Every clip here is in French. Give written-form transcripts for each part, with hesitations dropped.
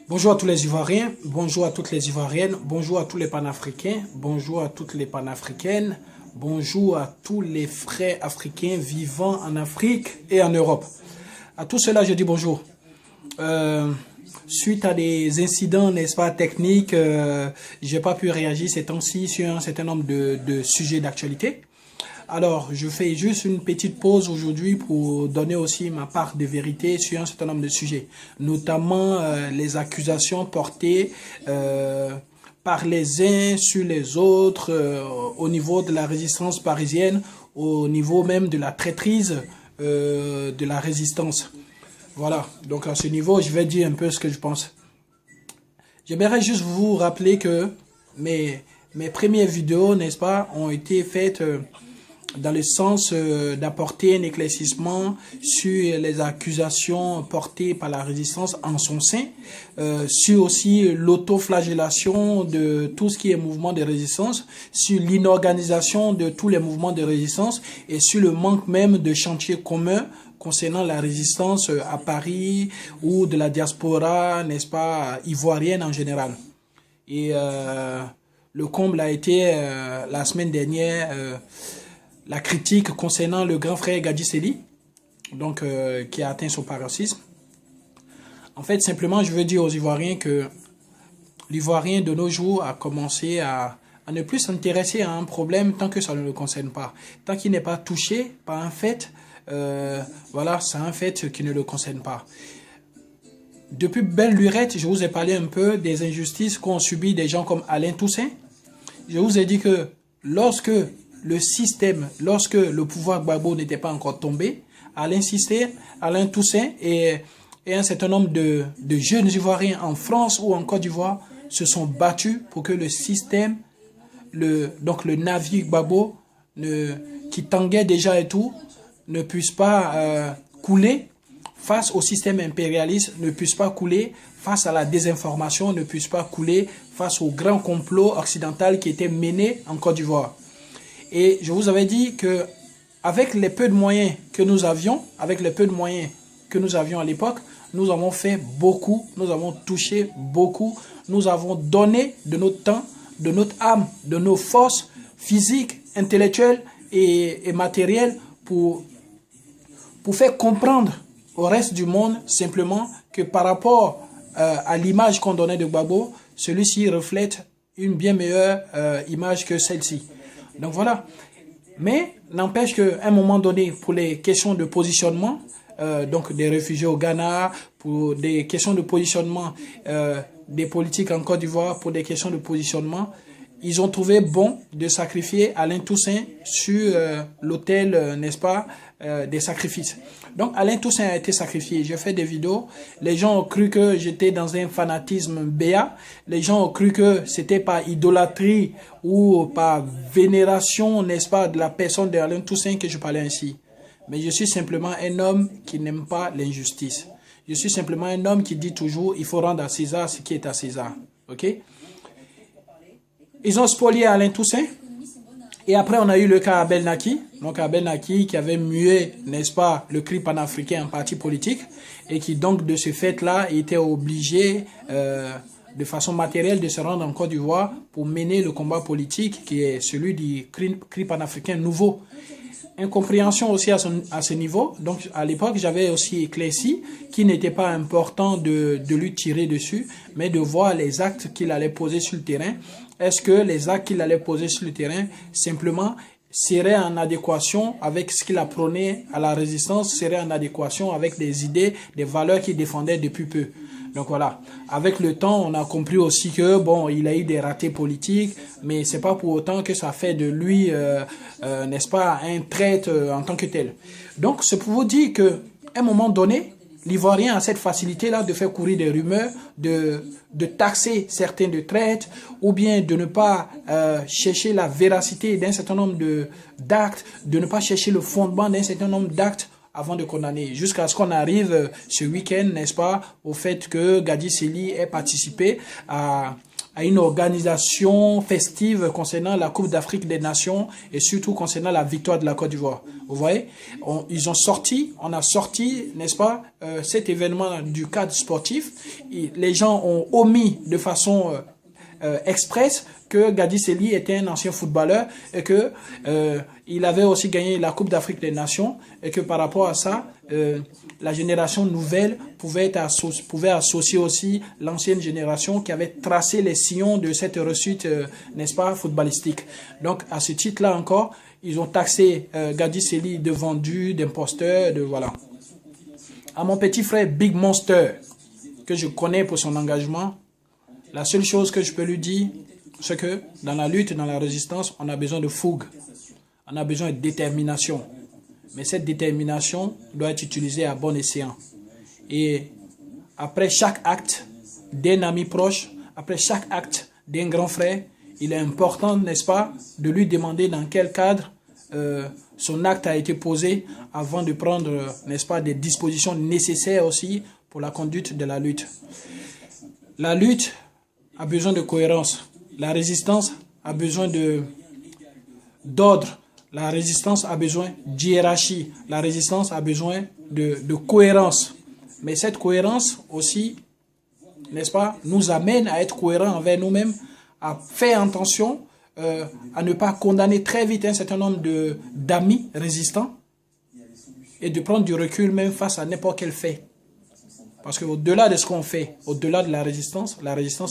Bonjour à tous les Ivoiriens, bonjour à toutes les Ivoiriennes, bonjour à tous les panafricains, bonjour à toutes les panafricaines, bonjour à tous les frères africains vivant en Afrique et en Europe. À tout cela, je dis bonjour. Suite à des incidents, n'est-ce pas, techniques, j'ai pas pu réagir ces temps-ci sur un certain nombre de sujets d'actualité. Alors, je fais juste une petite pause aujourd'hui pour donner aussi ma part de vérité sur un certain nombre de sujets, notamment les accusations portées par les uns sur les autres au niveau de la résistance parisienne, au niveau même de la traîtrise de la résistance. Voilà, donc à ce niveau, je vais dire un peu ce que je pense. J'aimerais juste vous rappeler que mes premières vidéos, n'est-ce pas, ont été faites dans le sens d'apporter un éclaircissement sur les accusations portées par la résistance en son sein, sur aussi l'autoflagellation de tout ce qui est mouvement de résistance, sur l'inorganisation de tous les mouvements de résistance et sur le manque même de chantiers communs concernant la résistance à Paris ou de la diaspora, n'est-ce pas, ivoirienne en général. Et le comble a été la semaine dernière la critique concernant le grand frère Gadi Sely, donc qui a atteint son paroxysme. En fait, simplement, je veux dire aux Ivoiriens que l'Ivoirien de nos jours a commencé à ne plus s'intéresser à un problème tant que ça ne le concerne pas. Tant qu'il n'est pas touché par un fait, voilà, c'est un fait qui ne le concerne pas. Depuis belle lurette, je vous ai parlé un peu des injustices qu'ont subi des gens comme Alain Toussaint. Je vous ai dit que lorsque le système, lorsque le pouvoir Gbagbo n'était pas encore tombé, Alain Toussaint et un certain nombre de jeunes Ivoiriens en France ou en Côte d'Ivoire se sont battus pour que le système, donc le navire Gbagbo, qui tanguait déjà et tout, ne puisse pas couler face au système impérialiste, ne puisse pas couler face à la désinformation, ne puisse pas couler face au grand complot occidental qui était mené en Côte d'Ivoire. Et je vous avais dit que avec les peu de moyens que nous avions, à l'époque, nous avons fait beaucoup, nous avons touché beaucoup, nous avons donné de notre temps, de notre âme, de nos forces physiques, intellectuelles et matérielles pour faire comprendre au reste du monde simplement que par rapport à l'image qu'on donnait de Gbagbo, celui-ci reflète une bien meilleure image que celle-ci. Donc voilà. Mais n'empêche qu'à un moment donné, pour les questions de positionnement, donc des réfugiés au Ghana, pour des questions de positionnement des politiques en Côte d'Ivoire, pour des questions de positionnement, ils ont trouvé bon de sacrifier Alain Toussaint sur l'autel, n'est-ce pas, des sacrifices. Donc Alain Toussaint a été sacrifié. J'ai fait des vidéos. Les gens ont cru que j'étais dans un fanatisme béat. Les gens ont cru que c'était par idolâtrie ou par vénération, n'est-ce pas, de la personne d'Alain Toussaint que je parlais ainsi. Mais je suis simplement un homme qui n'aime pas l'injustice. Je suis simplement un homme qui dit toujours, il faut rendre à César ce qui est à César. Ok? Ils ont spolié Alain Toussaint. Et après, on a eu le cas Abel Naki. Donc, Abel Naki qui avait mué, n'est-ce pas, le cri panafricain en parti politique. Et qui, donc, de ce fait-là, était obligé, de façon matérielle, de se rendre en Côte d'Ivoire pour mener le combat politique qui est celui du cri panafricain nouveau. Incompréhension aussi à ce niveau. Donc, à l'époque, j'avais aussi éclairci qu'il n'était pas important de lui tirer dessus, mais de voir les actes qu'il allait poser sur le terrain. Est-ce que les actes qu'il allait poser sur le terrain, simplement, seraient en adéquation avec ce qu'il apprenait à la résistance, seraient en adéquation avec des idées, des valeurs qu'il défendait depuis peu. Donc voilà, avec le temps, on a compris aussi que, bon, il a eu des ratés politiques, mais c'est pas pour autant que ça fait de lui, n'est-ce pas, un traître en tant que tel. Donc, c'est pour vous dire que, à un moment donné, l'Ivoirien a cette facilité-là de faire courir des rumeurs, de taxer certains de traîtres, ou bien de ne pas chercher la véracité d'un certain nombre d'actes, de ne pas chercher le fondement d'un certain nombre d'actes avant de condamner, jusqu'à ce qu'on arrive ce week-end, n'est-ce pas, au fait que Gadi Sely ait participé à à une organisation festive concernant la Coupe d'Afrique des Nations et surtout concernant la victoire de la Côte d'Ivoire. Vous voyez, on a sorti, n'est-ce pas, cet événement du cadre sportif. Et les gens ont omis de façon express que Gadi Sely était un ancien footballeur et que il avait aussi gagné la Coupe d'Afrique des Nations et que par rapport à ça, la génération nouvelle pouvait associer aussi l'ancienne génération qui avait tracé les sillons de cette réussite, n'est-ce pas, footballistique. Donc, à ce titre-là encore, ils ont taxé Gadi Sely de vendu, d'imposteur, de voilà. À mon petit frère Big Monster, que je connais pour son engagement, la seule chose que je peux lui dire, c'est que dans la lutte, dans la résistance, on a besoin de fougue. On a besoin de détermination. Mais cette détermination doit être utilisée à bon escient. Et après chaque acte d'un ami proche, après chaque acte d'un grand frère, il est important, n'est-ce pas, de lui demander dans quel cadre son acte a été posé avant de prendre, n'est-ce pas, des dispositions nécessaires aussi pour la conduite de la lutte. La lutte a besoin de cohérence. La résistance a besoin d'ordre. La résistance a besoin d'hiérarchie. La résistance a besoin de cohérence. Mais cette cohérence aussi, n'est-ce pas, nous amène à être cohérents envers nous-mêmes, à faire attention, à ne pas condamner très vite un certain nombre d'amis résistants et de prendre du recul même face à n'importe quel fait. Parce qu'au-delà de ce qu'on fait, au-delà de la résistance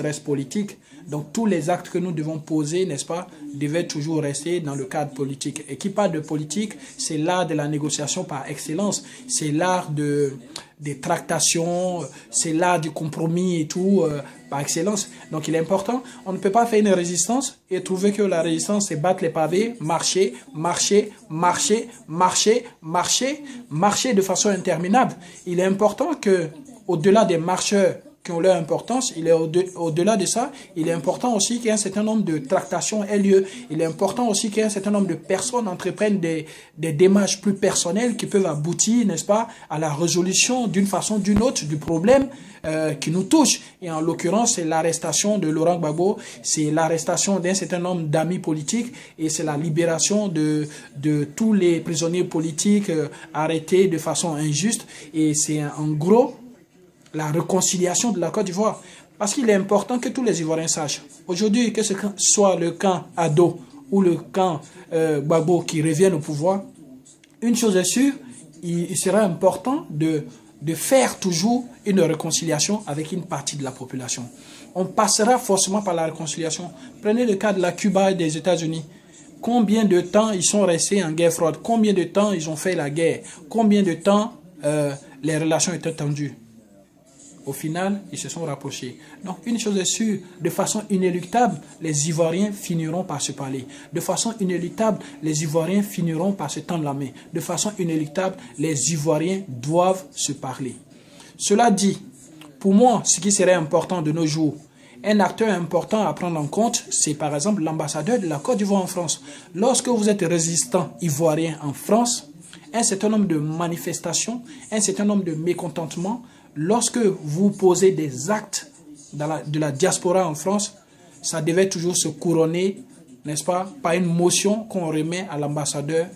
reste politique. Donc tous les actes que nous devons poser, n'est-ce pas, devaient toujours rester dans le cadre politique. Et qui parle de politique, c'est l'art de la négociation par excellence. C'est l'art des tractations, c'est l'art du compromis et tout, par excellence. Donc il est important, on ne peut pas faire une résistance et trouver que la résistance c'est battre les pavés, marcher, marcher, marcher, marcher, marcher, marcher de façon interminable. Il est important que, au-delà des marcheurs qui ont leur importance, au-delà de ça, il est important aussi qu'il y ait un certain nombre de tractations aient lieu. Il est important aussi qu'il y ait un certain nombre de personnes entreprennent des démarches plus personnelles qui peuvent aboutir, n'est-ce pas, à la résolution d'une façon ou d'une autre du problème qui nous touche. Et en l'occurrence, c'est l'arrestation de Laurent Gbagbo, c'est l'arrestation d'un certain nombre d'amis politiques et c'est la libération de tous les prisonniers politiques arrêtés de façon injuste. Et c'est en gros la réconciliation de la Côte d'Ivoire. Parce qu'il est important que tous les Ivoiriens sachent. Aujourd'hui, que ce soit le camp Ado ou le camp Gbagbo qui reviennent au pouvoir, une chose est sûre, il sera important de faire toujours une réconciliation avec une partie de la population. On passera forcément par la réconciliation. Prenez le cas de la Cuba et des États-Unis. Combien de temps ils sont restés en guerre froide? Combien de temps ils ont fait la guerre? Combien de temps les relations étaient tendues? Au final, ils se sont rapprochés. Donc, une chose est sûre, de façon inéluctable, les Ivoiriens finiront par se parler. De façon inéluctable, les Ivoiriens finiront par se tendre la main. De façon inéluctable, les Ivoiriens doivent se parler. Cela dit, pour moi, ce qui serait important de nos jours, un acteur important à prendre en compte, c'est par exemple l'ambassadeur de la Côte d'Ivoire en France. Lorsque vous êtes résistant ivoirien en France, un certain nombre de manifestations, un certain nombre de mécontentements, lorsque vous posez des actes de la diaspora en France, ça devait toujours se couronner, n'est-ce pas, par une motion qu'on remet à l'ambassadeur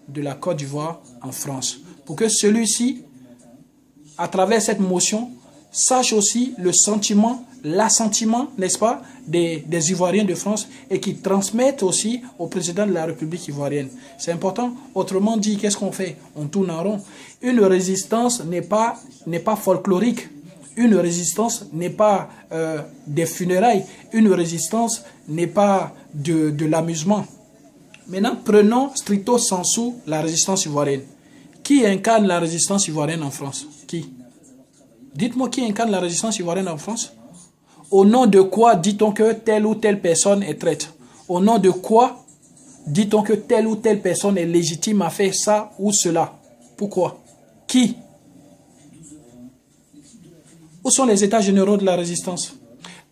de la Côte d'Ivoire en France. Pour que celui-ci, à travers cette motion, sache aussi le sentiment, l'assentiment, n'est-ce pas, des Ivoiriens de France et qui transmettent aussi au président de la République ivoirienne. C'est important. Autrement dit, qu'est-ce qu'on fait? On tourne en rond. Une résistance n'est pas folklorique. Une résistance n'est pas des funérailles. Une résistance n'est pas de l'amusement. Maintenant, prenons stricto sensu la résistance ivoirienne. Qui incarne la résistance ivoirienne en France? Qui? Dites-moi qui incarne la résistance ivoirienne en France? Au nom de quoi dit-on que telle ou telle personne est traître? Au nom de quoi dit-on que telle ou telle personne est légitime à faire ça ou cela? Pourquoi? Qui? Où sont les états généraux de la résistance?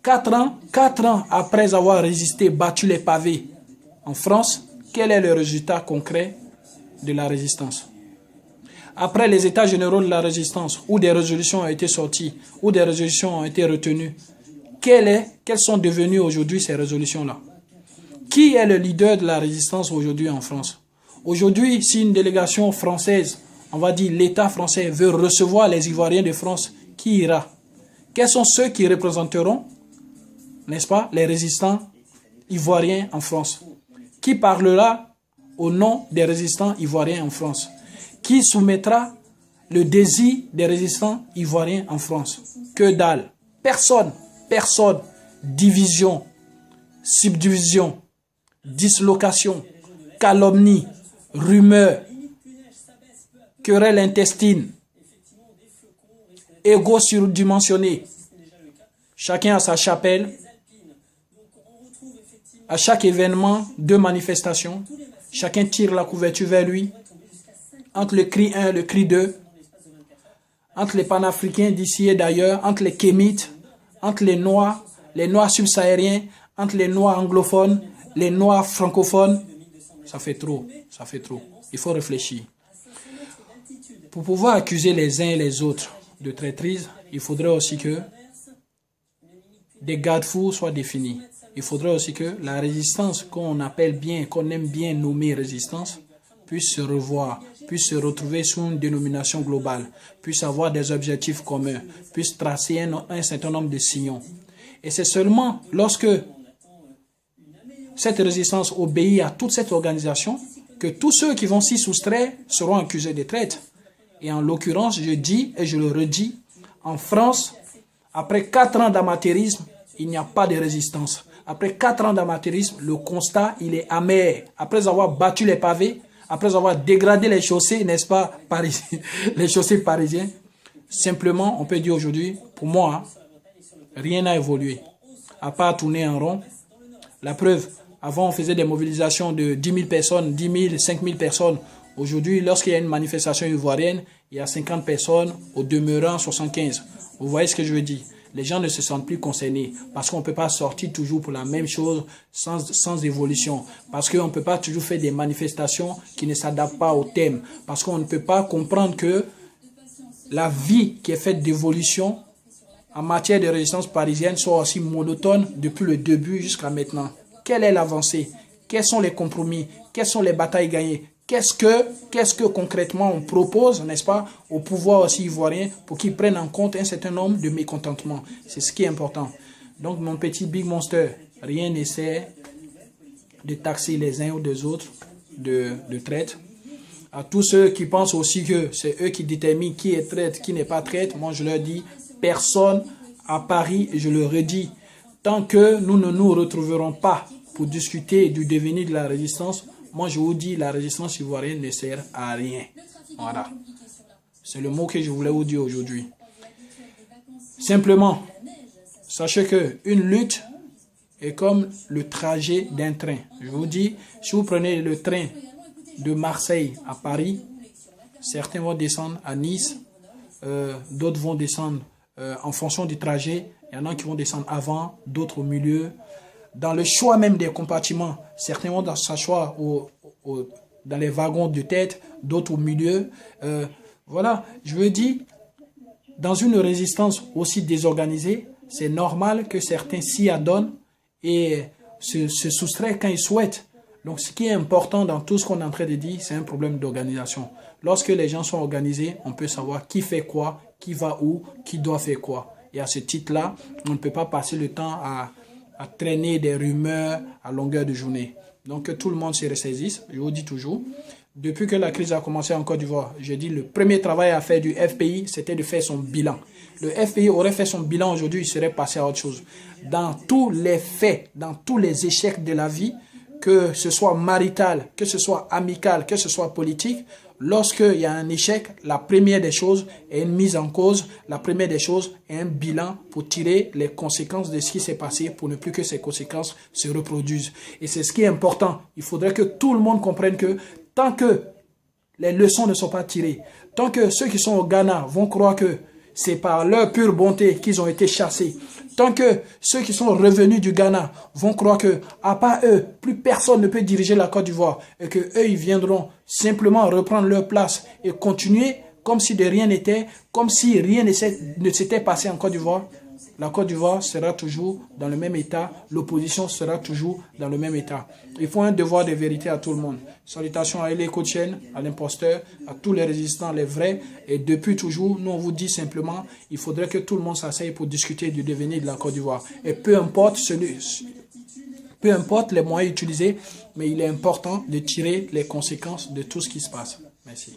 4 ans après avoir résisté, battu les pavés en France, quel est le résultat concret de la résistance? Après les états généraux de la résistance, où des résolutions ont été sorties, où des résolutions ont été retenues, quelles sont devenues aujourd'hui ces résolutions-là? Qui est le leader de la résistance aujourd'hui en France? Aujourd'hui, si une délégation française, on va dire l'État français, veut recevoir les Ivoiriens de France, qui ira? Quels sont ceux qui représenteront, n'est-ce pas, les résistants ivoiriens en France? Qui parlera au nom des résistants ivoiriens en France? Qui soumettra le désir des résistants ivoiriens en France? Que dalle. Personne. Personne. Division, subdivision, dislocation, calomnie, rumeur, querelle intestine, ego surdimensionné. Chacun a sa chapelle. À chaque événement de manifestation, chacun tire la couverture vers lui. Entre le cri 1 et le cri 2, entre les panafricains d'ici et d'ailleurs, entre les kémites, entre les noirs subsahariens, entre les noirs anglophones, les noirs francophones, ça fait trop, ça fait trop. Il faut réfléchir. Pour pouvoir accuser les uns et les autres de traîtrise, il faudrait aussi que des garde-fous soient définis. Il faudrait aussi que la résistance qu'on appelle bien, qu'on aime bien nommer résistance, puisse se revoir, puisse se retrouver sous une dénomination globale, puisse avoir des objectifs communs, puisse tracer un certain nombre de sillons. Et c'est seulement lorsque cette résistance obéit à toute cette organisation que tous ceux qui vont s'y soustraire seront accusés de traite. Et en l'occurrence, je dis et je le redis, en France, après 4 ans d'amateurisme, il n'y a pas de résistance. Après 4 ans d'amateurisme, le constat, il est amer. Après avoir battu les pavés, après avoir dégradé les chaussées, n'est-ce pas, les chaussées parisiennes, simplement, on peut dire aujourd'hui, pour moi, rien n'a évolué. À part tourner en rond. La preuve, avant, on faisait des mobilisations de 10 000 personnes, 10 000, 5 000 personnes. Aujourd'hui, lorsqu'il y a une manifestation ivoirienne, il y a 50 personnes, au demeurant 75. Vous voyez ce que je veux dire? Les gens ne se sentent plus concernés parce qu'on ne peut pas sortir toujours pour la même chose sans évolution. Parce qu'on ne peut pas toujours faire des manifestations qui ne s'adaptent pas au thème. Parce qu'on ne peut pas comprendre que la vie qui est faite d'évolution en matière de résistance parisienne soit aussi monotone depuis le début jusqu'à maintenant. Quelle est l'avancée? Quels sont les compromis? Quelles sont les batailles gagnées? Qu'est-ce que concrètement on propose, n'est-ce pas, au pouvoir aussi ivoirien pour qu'ils prennent en compte un certain nombre de mécontentements? C'est ce qui est important. Donc, mon petit Big Monster, rien n'essaie de taxer les uns ou des autres de traite. À tous ceux qui pensent aussi que c'est eux qui déterminent qui est traite, qui n'est pas traite, moi je leur dis, personne à Paris, et je le redis, tant que nous ne nous retrouverons pas pour discuter du devenir de la résistance, moi, je vous dis, la résistance ivoirienne ne sert à rien. Voilà. C'est le mot que je voulais vous dire aujourd'hui. Simplement, sachez qu'une lutte est comme le trajet d'un train. Je vous dis, si vous prenez le train de Marseille à Paris, certains vont descendre à Nice, d'autres vont descendre en fonction du trajet. Il y en a qui vont descendre avant, d'autres au milieu. Dans le choix même des compartiments, certains vont s'asseoir dans les wagons de tête, d'autres au milieu. Voilà, je veux dire, dans une résistance aussi désorganisée, c'est normal que certains s'y adonnent et se soustraient quand ils souhaitent. Donc, ce qui est important dans tout ce qu'on est en train de dire, c'est un problème d'organisation. Lorsque les gens sont organisés, on peut savoir qui fait quoi, qui va où, qui doit faire quoi. Et à ce titre-là, on ne peut pas passer le temps à traîner des rumeurs à longueur de journée. Donc, que tout le monde se ressaisisse, je vous dis toujours. Depuis que la crise a commencé en Côte d'Ivoire, je dis le premier travail à faire du FPI, c'était de faire son bilan. Le FPI aurait fait son bilan aujourd'hui, il serait passé à autre chose. Dans tous les faits, dans tous les échecs de la vie, que ce soit marital, que ce soit amical, que ce soit politique, lorsqu'il y a un échec, la première des choses est une mise en cause, la première des choses est un bilan pour tirer les conséquences de ce qui s'est passé pour ne plus que ces conséquences se reproduisent. Et c'est ce qui est important. Il faudrait que tout le monde comprenne que tant que les leçons ne sont pas tirées, tant que ceux qui sont au Ghana vont croire que c'est par leur pure bonté qu'ils ont été chassés, tant que ceux qui sont revenus du Ghana vont croire que, à part eux, plus personne ne peut diriger la Côte d'Ivoire et que eux, ils viendront simplement reprendre leur place et continuer comme si de rien n'était, comme si rien ne s'était passé en Côte d'Ivoire, la Côte d'Ivoire sera toujours dans le même état, l'opposition sera toujours dans le même état. Il faut un devoir de vérité à tout le monde. Salutations à Elie Kochen, à l'imposteur, à tous les résistants, les vrais. Et depuis toujours, nous on vous dit simplement, il faudrait que tout le monde s'asseye pour discuter du devenir de la Côte d'Ivoire. Et peu importe les moyens utilisés, mais il est important de tirer les conséquences de tout ce qui se passe. Merci.